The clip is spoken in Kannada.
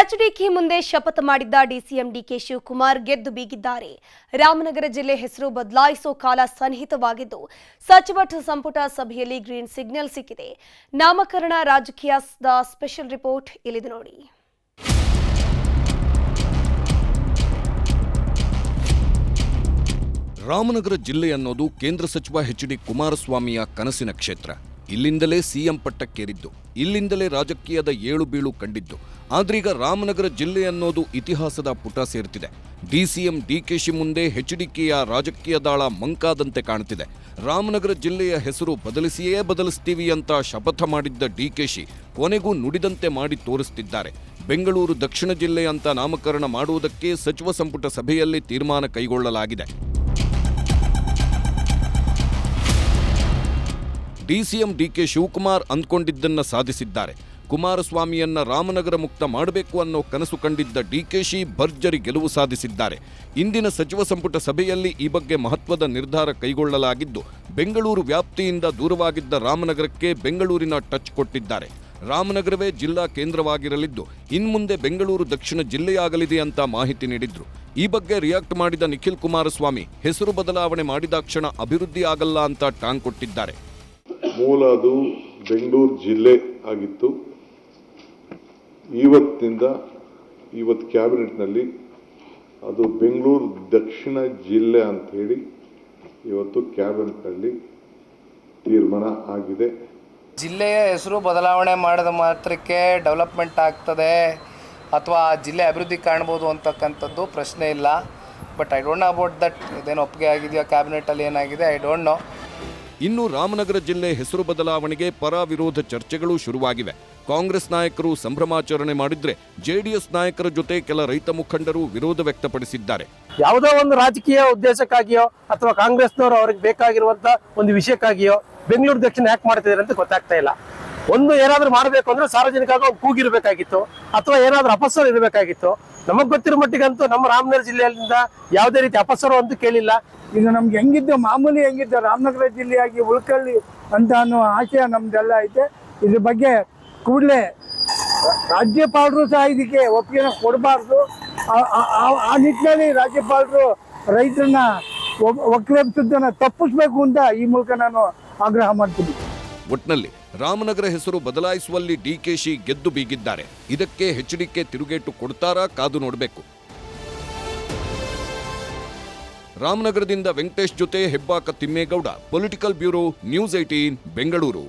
ಎಚ್ಡಿಕೆ ಮುಂದೆ ಶಪಥ ಮಾಡಿದ್ದ ಡಿಸಿಎಂ ಡಿಕೆ ಶಿವಕುಮಾರ್ ಗೆದ್ದು ಬೀಗಿದ್ದಾರೆ. ರಾಮನಗರ ಜಿಲ್ಲೆ ಹೆಸರು ಬದಲಾಯಿಸೋ ಕಾಲ ಸನ್ನಿಹಿತವಾಗಿದ್ದು ಸಚಿವ ಸಂಪುಟ ಸಭೆಯಲ್ಲಿ ಗ್ರೀನ್ ಸಿಗ್ನಲ್ ಸಿಕ್ಕಿದೆ. ನಾಮಕರಣ ರಾಜಕೀಯದ ಸ್ಪೆಷಲ್ ರಿಪೋರ್ಟ್ ಇಲ್ಲಿದೆ ನೋಡಿ. ರಾಮನಗರ ಜಿಲ್ಲೆ ಅನ್ನೋದು ಕೇಂದ್ರ ಸಚಿವ ಎಚ್.ಡಿ. ಕುಮಾರಸ್ವಾಮಿಯ ಕನಸಿನ ಕ್ಷೇತ್ರ. ಇಲ್ಲಿಂದಲೇ ಸಿಎಂ ಪಟ್ಟಕ್ಕೇರಿದ್ದು, ಇಲ್ಲಿಂದಲೇ ರಾಜಕೀಯದ ಏಳು ಬೀಳು ಕಂಡಿದ್ದು. ಆದ್ರೀಗ ರಾಮನಗರ ಜಿಲ್ಲೆ ಅನ್ನೋದು ಇತಿಹಾಸದ ಪುಟ ಸೇರ್ತಿದೆ. ಡಿಸಿಎಂ ಡಿಕೆಶಿ ಮುಂದೆ ಎಚ್ಡಿಕೆಯ ರಾಜಕೀಯ ದಾಳ ಮಂಕಾದಂತೆ ಕಾಣುತ್ತಿದೆ. ರಾಮನಗರ ಜಿಲ್ಲೆಯ ಹೆಸರು ಬದಲಿಸಿಯೇ ಬದಲಿಸ್ತೀವಿ ಅಂತ ಶಪಥ ಮಾಡಿದ್ದ ಡಿಕೆಶಿ ಕೊನೆಗೂ ನುಡಿದಂತೆ ಮಾಡಿ ತೋರಿಸುತ್ತಿದ್ದಾರೆ. ಬೆಂಗಳೂರು ದಕ್ಷಿಣ ಜಿಲ್ಲೆ ಅಂತ ನಾಮಕರಣ ಮಾಡುವುದಕ್ಕೆ ಸಚಿವ ಸಂಪುಟ ಸಭೆಯಲ್ಲಿ ತೀರ್ಮಾನ ಕೈಗೊಳ್ಳಲಾಗಿದೆ. ಡಿಸಿಎಂ ಡಿಕೆ ಶಿವಕುಮಾರ್ ಅಂದ್ಕೊಂಡಿದ್ದನ್ನ ಸಾಧಿಸಿದ್ದಾರೆ. ಕುಮಾರಸ್ವಾಮಿಯನ್ನ ರಾಮನಗರ ಮುಕ್ತ ಮಾಡಬೇಕು ಅನ್ನೋ ಕನಸು ಕಂಡಿದ್ದ ಡಿಕೆಶಿ ಭರ್ಜರಿ ಗೆಲುವು ಸಾಧಿಸಿದ್ದಾರೆ. ಇಂದಿನ ಸಚಿವ ಸಂಪುಟ ಸಭೆಯಲ್ಲಿ ಈ ಬಗ್ಗೆ ಮಹತ್ವದ ನಿರ್ಧಾರ ಕೈಗೊಳ್ಳಲಾಗಿದ್ದು, ಬೆಂಗಳೂರು ವ್ಯಾಪ್ತಿಯಿಂದ ದೂರವಾಗಿದ್ದ ರಾಮನಗರಕ್ಕೆ ಬೆಂಗಳೂರಿನ ಟಚ್ ಕೊಟ್ಟಿದ್ದಾರೆ. ರಾಮನಗರವೇ ಜಿಲ್ಲಾ ಕೇಂದ್ರವಾಗಿರಲಿದ್ದು ಇನ್ಮುಂದೆ ಬೆಂಗಳೂರು ದಕ್ಷಿಣ ಜಿಲ್ಲೆಯಾಗಲಿದೆ ಅಂತ ಮಾಹಿತಿ ನೀಡಿದ್ರು. ಈ ಬಗ್ಗೆ ರಿಯಾಕ್ಟ್ ಮಾಡಿದ ನಿಖಿಲ್ ಕುಮಾರಸ್ವಾಮಿ ಹೆಸರು ಬದಲಾವಣೆ ಮಾಡಿದ ಕ್ಷಣ ಅಭಿವೃದ್ಧಿ ಆಗಲ್ಲ ಅಂತ ಟಾಂಗ್ ಕೊಟ್ಟಿದ್ದಾರೆ. ಮೂಲ ಅದು ಬೆಂಗಳೂರು ಜಿಲ್ಲೆ ಆಗಿತ್ತು. ಇವತ್ತು ಕ್ಯಾಬಿನೆಟ್ನಲ್ಲಿ ಅದು ಬೆಂಗಳೂರು ದಕ್ಷಿಣ ಜಿಲ್ಲೆ ಅಂತ ಹೇಳಿ ಇವತ್ತು ಕ್ಯಾಬಿನೆಟ್ನಲ್ಲಿ ತೀರ್ಮಾನ ಆಗಿದೆ. ಜಿಲ್ಲೆಯ ಹೆಸರು ಬದಲಾವಣೆ ಮಾಡಿದ ಮಾತ್ರಕ್ಕೆ ಡೆವಲಪ್ಮೆಂಟ್ ಆಗ್ತದೆ ಅಥವಾ ಜಿಲ್ಲೆ ಅಭಿವೃದ್ಧಿ ಕಾಣ್ಬೋದು ಅಂತಕ್ಕಂಥದ್ದು ಪ್ರಶ್ನೆ ಇಲ್ಲ. But I don't know about that. ಇದೇನು ಒಪ್ಪಿಗೆ ಆಗಿದೆಯಾ ಕ್ಯಾಬಿನೆಟಲ್ಲಿ ಏನಾಗಿದೆ ಐ ಡೋಂಟ್ ನೋ. ಇನ್ನು ರಾಮನಗರ ಜಿಲ್ಲೆ ಹೆಸರು ಬದಲಾವಣೆಗೆ ಪರ ವಿರೋಧ ಚರ್ಚೆಗಳು ಶುರುವಾಗಿವೆ. ಕಾಂಗ್ರೆಸ್ ನಾಯಕರು ಸಂಭ್ರಮಾಚರಣೆ ಮಾಡಿದ್ರೆ ಜೆಡಿಎಸ್ ನಾಯಕರ ಜೊತೆ ಕೆಲ ರೈತ ಮುಖಂಡರು ವಿರೋಧ ವ್ಯಕ್ತಪಡಿಸಿದ್ದಾರೆ. ಯಾವುದೋ ಒಂದು ರಾಜಕೀಯ ಉದ್ದೇಶಕ್ಕಾಗಿಯೋ ಅಥವಾ ಕಾಂಗ್ರೆಸ್ನವರು ಅವ್ರಿಗೆ ಬೇಕಾಗಿರುವಂತ ಒಂದು ವಿಷಯಕ್ಕಾಗಿಯೋ ಬೆಂಗಳೂರು ದಕ್ಷಿಣ ಯಾಕೆ ಮಾಡ್ತಿದ್ದಾರೆ ಅಂತ ಗೊತ್ತಾಗ್ತಾ ಇಲ್ಲ. ಒಂದು ಏನಾದ್ರೂ ಮಾಡಬೇಕು ಅಂದ್ರೆ ಸಾರ್ವಜನಿಕವಾಗಿ ಒಂದು ಕೂಗಿರ್ಬೇಕಾಗಿತ್ತು ಅಥವಾ ಏನಾದ್ರೂ ಅಪಸ್ವರ ಇರಬೇಕಾಗಿತ್ತು. ನಮಗ್ ಗೊತ್ತಿರೋ ಮಟ್ಟಿಗಂತೂ ನಮ್ಮ ರಾಮನಗರ ಜಿಲ್ಲೆಯಿಂದ ಯಾವುದೇ ರೀತಿ ಅಪಸ್ವರ ಅಂತೂ ಕೇಳಿಲ್ಲ. ಇದು ನಮ್ಗೆ ಹೆಂಗಿದ್ದು ಮಾಮೂಲಿ ಹೆಂಗಿದ್ದು ರಾಮನಗರ ಜಿಲ್ಲೆಯಾಗಿ ಉಳ್ಕೊಳ್ಳಿ ಅಂತ ಅನ್ನೋ ಆಶಯ ನಮ್ದೆಲ್ಲ ಐತೆ. ಇದ್ರ ಬಗ್ಗೆ ಕೂಡಲೇ ರಾಜ್ಯಪಾಲರು ಸಹ ಇದಕ್ಕೆ ಒಪ್ಪಿಗೆ ಕೊಡಬಾರ್ದು. ಆ ನಿಟ್ಟಿನಲ್ಲಿ ರಾಜ್ಯಪಾಲರು ರೈತರನ್ನ ಒಕ್ಕಲೆಬ್ಸೋದನ್ನ ತಪ್ಪಿಸ್ಬೇಕು ಅಂತ ಈ ಮೂಲಕ ನಾನು ಆಗ್ರಹ ಮಾಡ್ತೀನಿ. ಒಟ್ನಲ್ಲಿ ರಾಮನಗರ ಹೆಸರು ಬದಲಾಯಿಸುವಲ್ಲಿ ಡಿಕೆಶಿ ಗೆದ್ದು ಬೀಗಿದ್ದಾರೆ. ಇದಕ್ಕೆ ಎಚ್ಡಿಕೆ ತಿರುಗೇಟು ಕೊಡ್ತಾರಾ ಕಾದು ನೋಡಬೇಕು. ರಾಮನಗರದಿಂದ ವೆಂಕಟೇಶ್ ಜೊತೆ Hebbaka Thimmegowda, political bureau, news 18 Bengaluru.